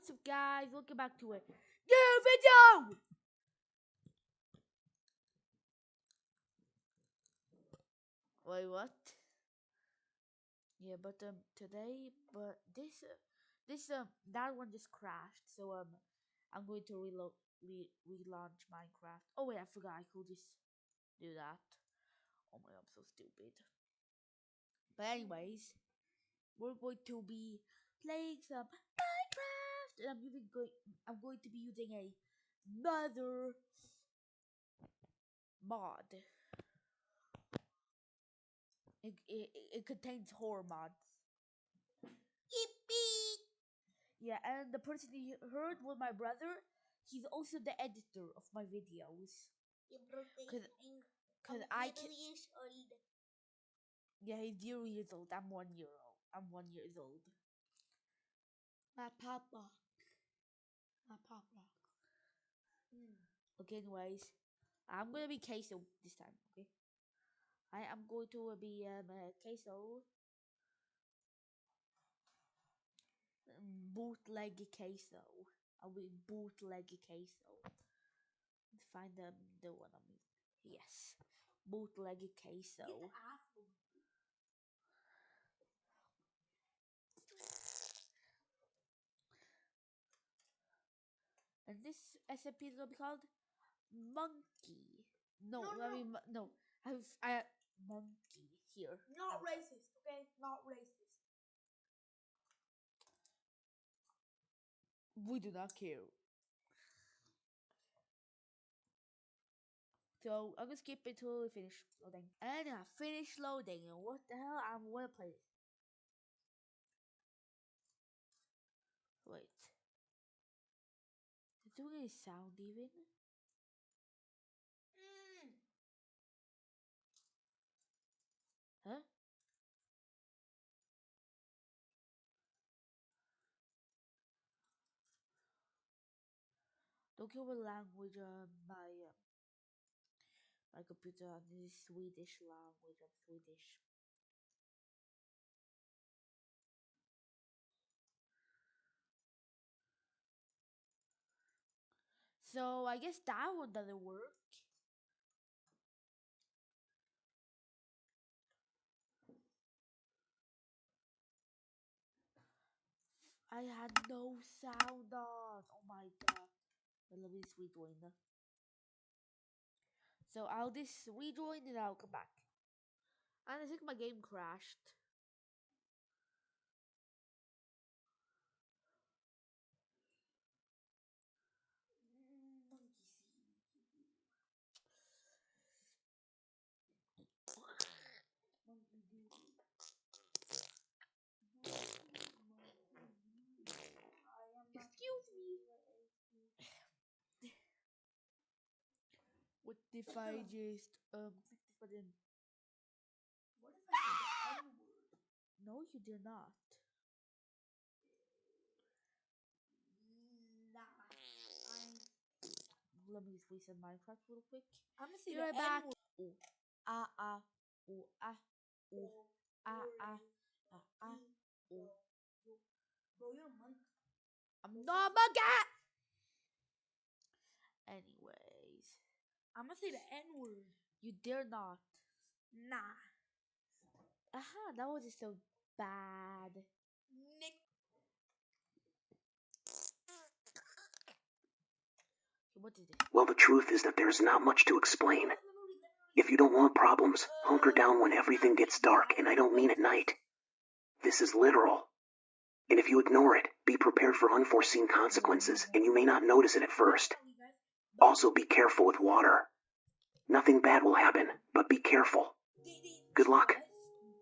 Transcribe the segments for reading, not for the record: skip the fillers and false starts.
What's up, guys? Welcome back to a new video! Wait, what? Yeah, but that one just crashed, so I'm going to relaunch Minecraft. Oh wait, I forgot I could just do that. Oh my god, I'm so stupid. But anyways, we're going to be playing some Minecraft, and I'm going to be using another mod. It contains horror mods. Yippee! Yeah, and the person you heard was my brother. He's also the editor of my videos. Cause I can. Years old. Yeah, he's 0 years old. I'm 1 year old. I'm 1 year old. My papa. My papa. Okay, anyways, I'm gonna be Queso this time. Okay, I am going to be Queso. Bootleg Queso. I'll be bootleg Queso. Let's find the one I mean. Yes, bootleg Queso. And this SMP is gonna be called Monkey. No, no, I mean no. I monkey here. Not racist, okay? Not racist. We do not care. So I'm gonna skip it till we finish loading. And I finished loading. And what the hell? I wanna play this. Wait. Is it doing any sound even? Huh? Don't care what language my computer on is Swedish language. I'm Swedish. So I guess that one doesn't work. I had no sound on. Oh my god. Let me just rejoin. So I'll just rejoin and I'll come back. And I think my game crashed. Excuse me. What if I just click this button? What if I said the N-word? No, you did not. Let me just reset Minecraft real quick. I'm gonna say You're the back. N-word. Ooh, ah, ah, ooh, ah, ooh, ah, ah, ah, ah, ooh. Bro, you're a monkey. I'm not a monkey! Anyways. I'm gonna say the N-word. You dare not. Nah. Aha, that wasn't so bad. Nick. What is it? Well, the truth is that there's not much to explain. If you don't want problems, hunker down when everything gets dark, and I don't mean at night. This is literal. And if you ignore it, be prepared for unforeseen consequences, and you may not notice it at first. Also, be careful with water. Nothing bad will happen, but be careful. Good luck.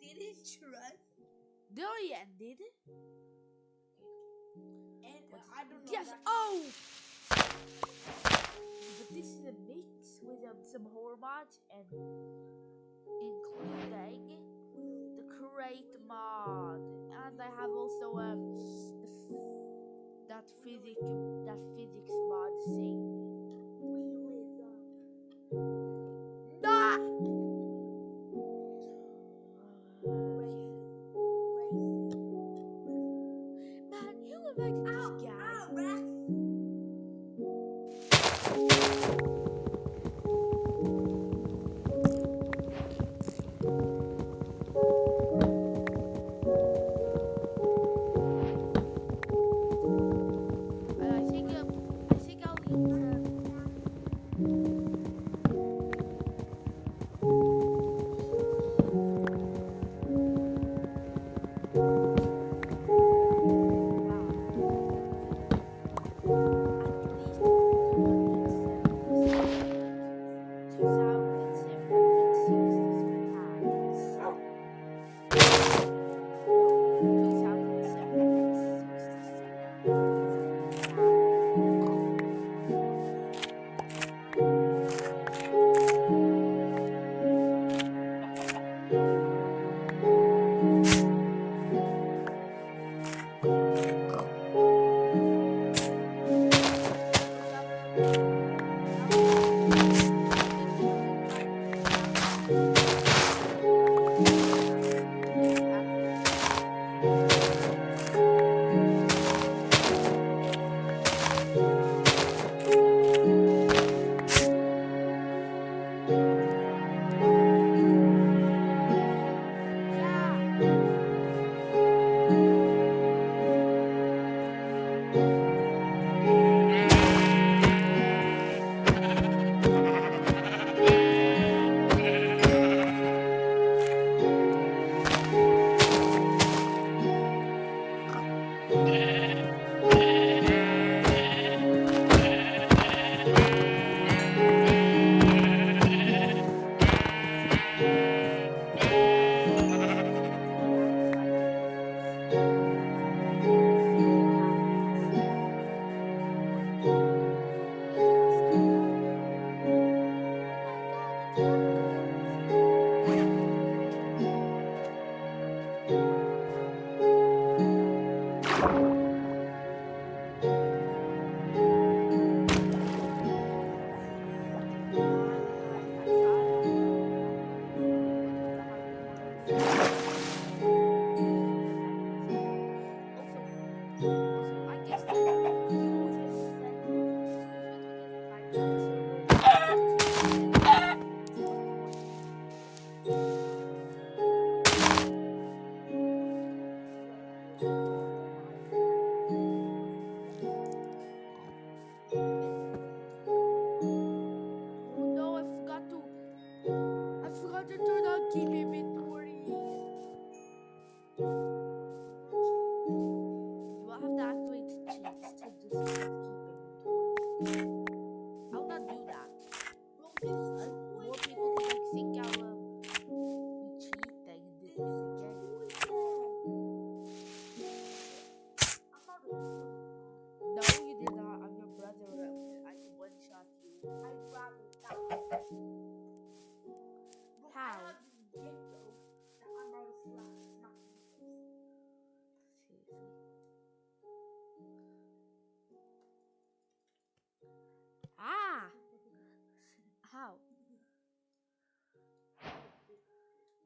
Didn't trust. They already ended. And I don't know. Yes. Oh. But this is a mix with some horror mods and including the Create mod, and I have also that physics mod thing. Nah. Man, you invited this guy.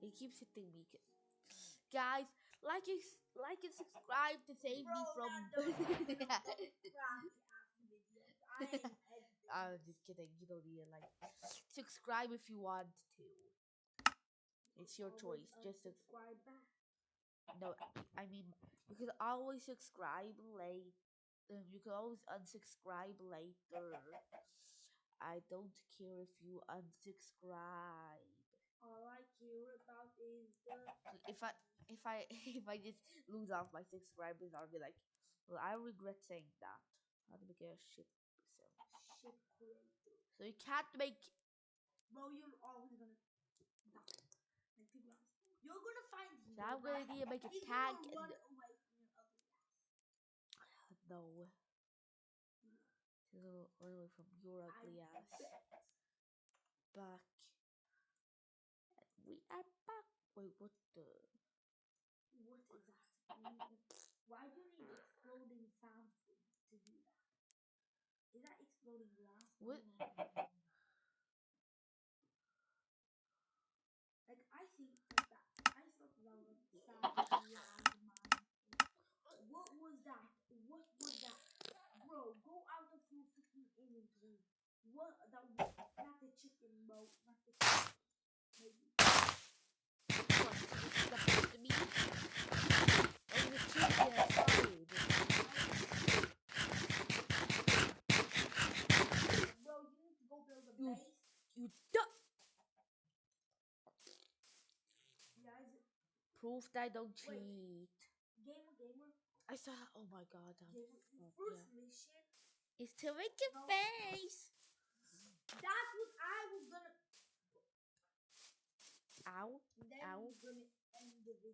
He keeps hitting me. Guys, like and subscribe to save me from. I'm just kidding. You don't need to like subscribe if you want to. It's your choice. Just subscribe back. no. I mean, you can always subscribe late. You can always unsubscribe later. I don't care if you unsubscribe. All I care about is the. If I if I just lose off my subscribers, I'll be like, well, I regret saying that. How to make a ship sound. Ship creator. So you can't make. Bro, you're always gonna die. Like, to be honest, you're gonna find him. So I'm gonna need to make a tank and run away from your ugly ass. no. To run away from your ugly ass. Back. And we are back. Wait, what the? What exactly? Why do you need exploding sound to do that? Is that exploding glass? What? Like I think that I thought that was sound loud man. What was that? What was that? Bro, go out of your freaking inventory. What that was not the chicken, bro. Not the chicken. Maybe. What? Supposed to be? Oh, the chicken outside. Bro, you need to go build a base. You duck. Guys, Proof that I don't wait. cheat. Gamer. I saw. Oh my god. Gamer. The first mission Is to make a face. That's what I was gonna. Ow. Then Ow. we're gonna end the video.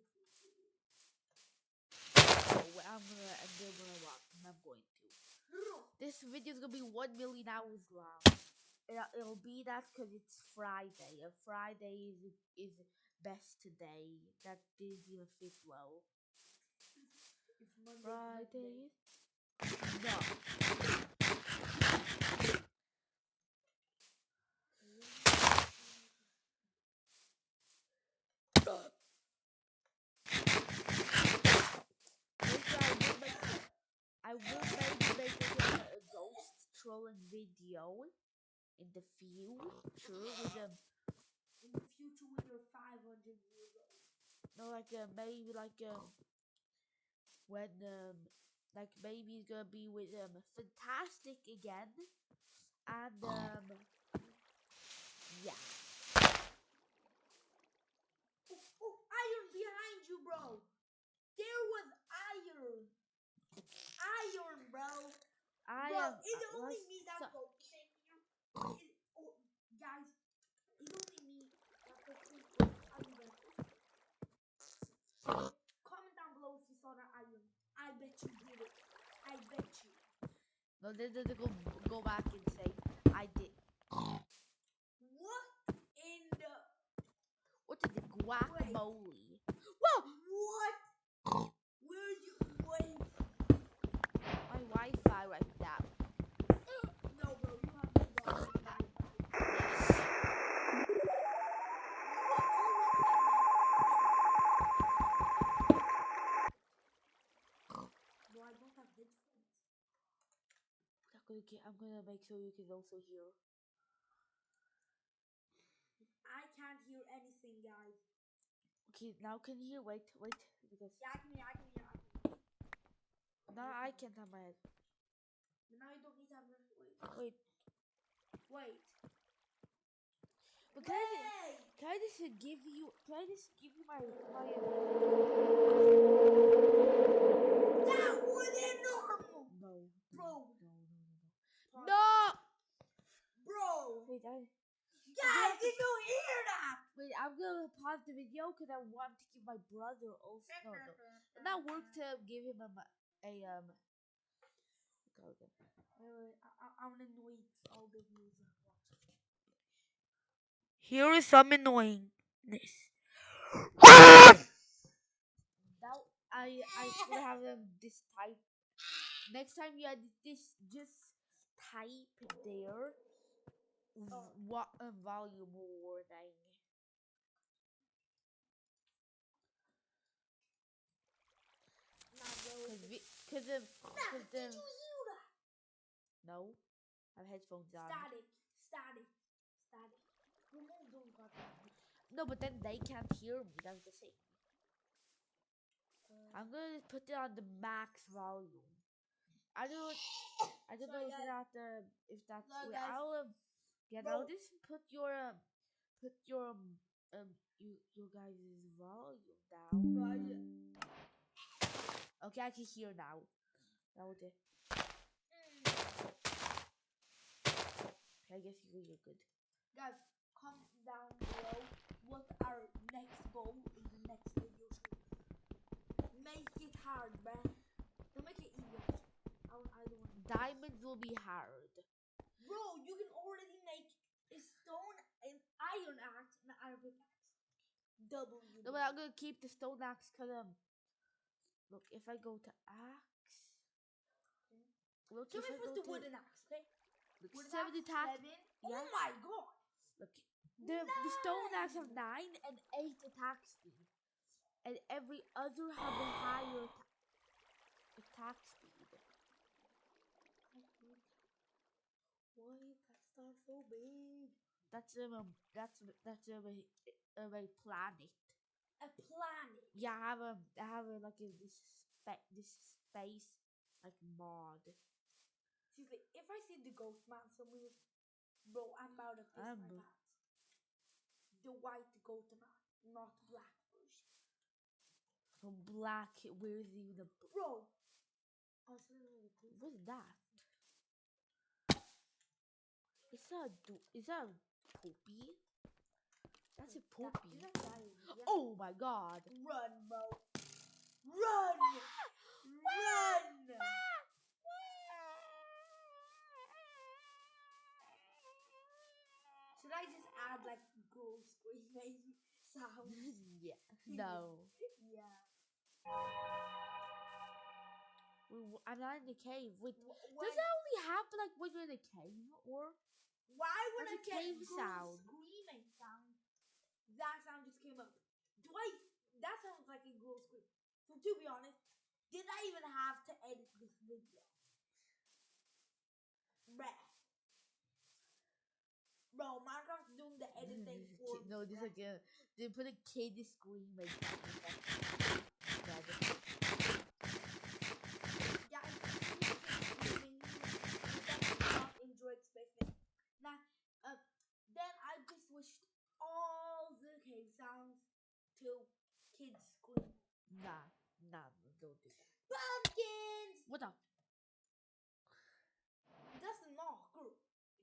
Oh, I'm gonna end it when I want. I'm going to. This video is gonna be 1 million hours long. It'll be that because it's Friday. And Friday is best today. That didn't even fit well. It's Monday. Friday. No. I will maybe make a ghost trolling video in the future with in the future when you're 500 years old. No, like maybe like when like maybe it's gonna be with Fantastic again, and yeah. Oh, iron behind you, bro. There was iron. Iron, bro. I Bro, am. it's only me that so- focusing here. Oh, guys, it's only me that focusing. I'll be back. Comment down below if you saw that iron. I bet you did it. I bet you. No, they go back and say I did. What in the? What is the guacamole? Whoa! What? Where you? Wait. My Wi-Fi right now. No, bro, you have no Wi-Fi. Bro, I don't have headphones. I'm gonna make sure you can also hear. I can't hear anything, guys. Okay, now can you hear? Wait, because Yeah, I can hear. now I can't have my head. But now you don't need to have my Wait, Wait. but Wait! can I just give you? Can I just give you my? That wasn't normal! No, Bro. no. No. Bro! Wait, Guys, did you hear that? Wait, I'm gonna pause the video because I want to give my brother also. No, and that work to give him a Okay. Wait, I'm gonna wait all the views. Here is some annoyingness. Now I should have this type. Next time you edit this, just type there. What volume warning? Cause Did you hear that? no, I have headphones on. Static. Remove those goddamn. No, but then they can't hear me. That's the thing. I'm gonna put it on the max volume. I don't know if that's. Sorry, Wait, guys. I'll just put your your guys' volume down. Okay, I can hear now. That was it. Okay, I guess you're good. Guys, comment down below what our next goal in the next video should be. Make it hard, bruh. Don't make it easy. I don't want Diamonds will be hard. Bro, you can already make a stone, an iron axe, and an iron pickaxe. Double you. No, but I'm gonna keep the stone axe because look, if I go to axe, look, so if I we're go supposed to to wooden axe, okay? look, Wooden 70 axe, attack. 7. Yeah. Oh my god. Look, the stone axe have 9 and 8 attack speed, and every other have a higher attack speed. Why that's not so big? That's a planet. A planet. Yeah, I have like this space like mod. Seriously, if I see the ghost man somewhere, bro, I'm about to piss my pants. The white ghost man, not black version. So black, where's even the bro? What's that? Is that a poopy? That's a poopy. Oh my god! Run, bro! Run! Run! Should I just add like girl screaming sounds? Yeah. No. Yeah. I'm not in the cave. Does that only happen like when you're in a cave, or why would I a get cave girl sound? Screaming sound? That sound just came up. That sounds like a girl scream. So to be honest, did I even have to edit this video? Bruh. Bro, Minecraft's doing the editing for no, this like they put a kid screaming. Yeah, What the? That's the knocker.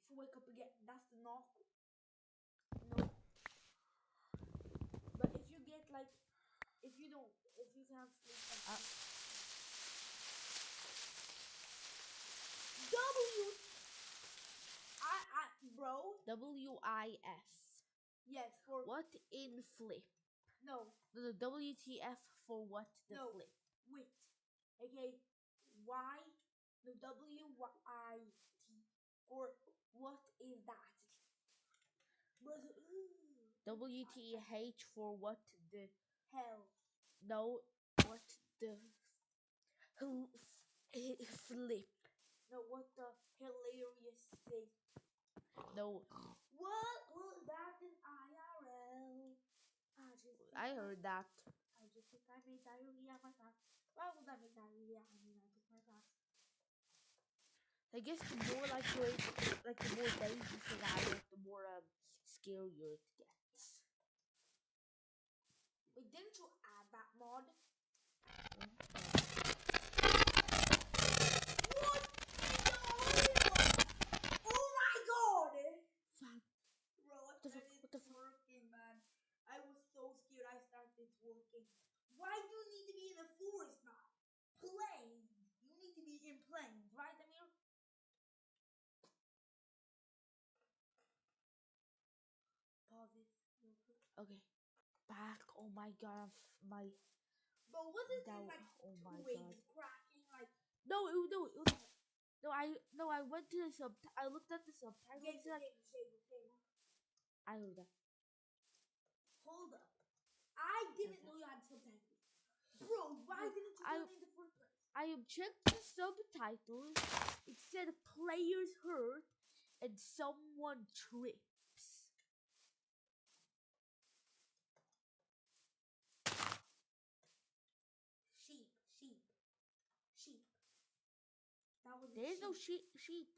If you wake up again, that's the knocker. No. But if you get like, if you can't sleep, bro. WIF. Yes, for What in flip? no, The WTF for what the No. flip? wit. Okay, Y, no WIT for what is that? Brother, WTH for what the hell. no what the flip? No, what the hilarious thing? No, What was that in IRL? I heard that. I just think I made diarrhea my pants. Why would I make diarrhea? I mean, I took my pants. I guess the more like the more days you survive, the more scarier it gets. Wait, didn't you add that mod? What? Oh my god! Fuck. Bro, I What the fuck? started What the fuck? working, man. I was so scared I started working. Why do you need to be in the forest now? Plains. You need to be in plains, right, Amir? Pause it real quick. Okay, back. Oh my god, my Bro, wasn't that. there like Oh my twigs god. cracking like No, I went to the I looked at the subtitles. game. I heard that. Hold up. I didn't know you had subtitles. Bro, why didn't you tell me in the first place? I checked the subtitles. It said players hurt and someone trips. Sheep. That was There is no sheep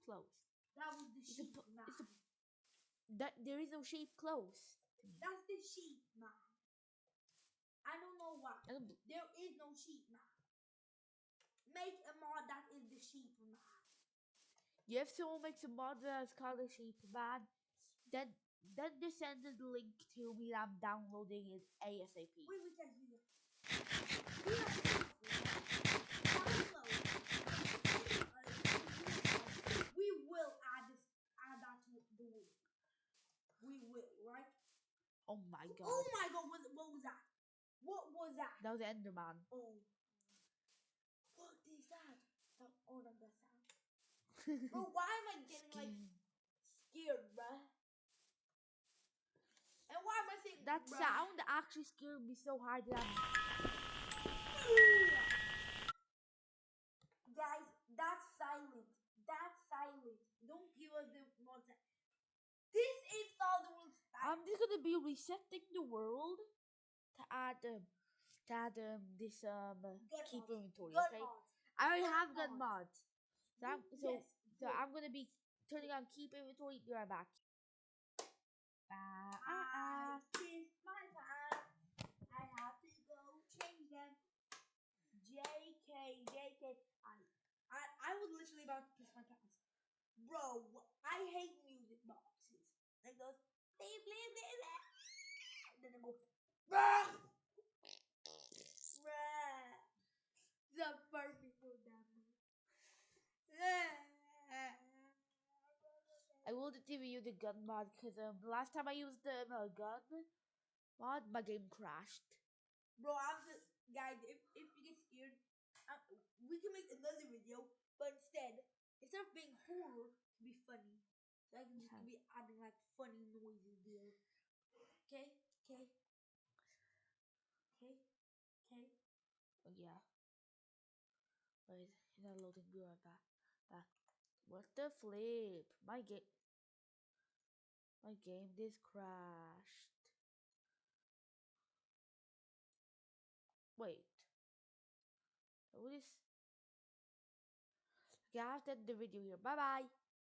close. That was the sheep, man. There is no sheep close. That's the sheep, man. I don't know why. There is no sheep, man. Make a mod that is the sheep, man. You have someone makes a mod that's called a sheep man, then they send the link to me and I'm downloading it ASAP. Wait, we will add that to the week. We will, right? Oh my god. Oh my god, what was that? What was that? That was Enderman. Oh. What is that? Oh, that's that sound. Bro, why am I getting like scared, bruh? And why am I saying that bruh? sound actually scared me so hard that Guys, that's silent. That's silent. Don't give us the mod. This is all the rules. I'm just gonna be resetting the world to add this keep inventory. Okay, I already have gun mods. So I'm gonna be turning on keep inventory. Be right back. I kissed my pants. I have to go change them. JK. I was literally about to piss my pants. Bro, I hate music boxes. It goes bleep bleep bleep bleep. Then it goes bruh. The perfect for that. I wanted to use the gun mod because the last time I used the gun mod, my game crashed. Bro, guys. If you get scared, we can make another video, but instead of being horror, to be funny. So I can just be adding like funny noises there. Okay. Oh yeah. Wait, it's not loading. Be right back. What the flip? My game just crashed. Wait. What is? Okay, I have to end the video here. Bye bye.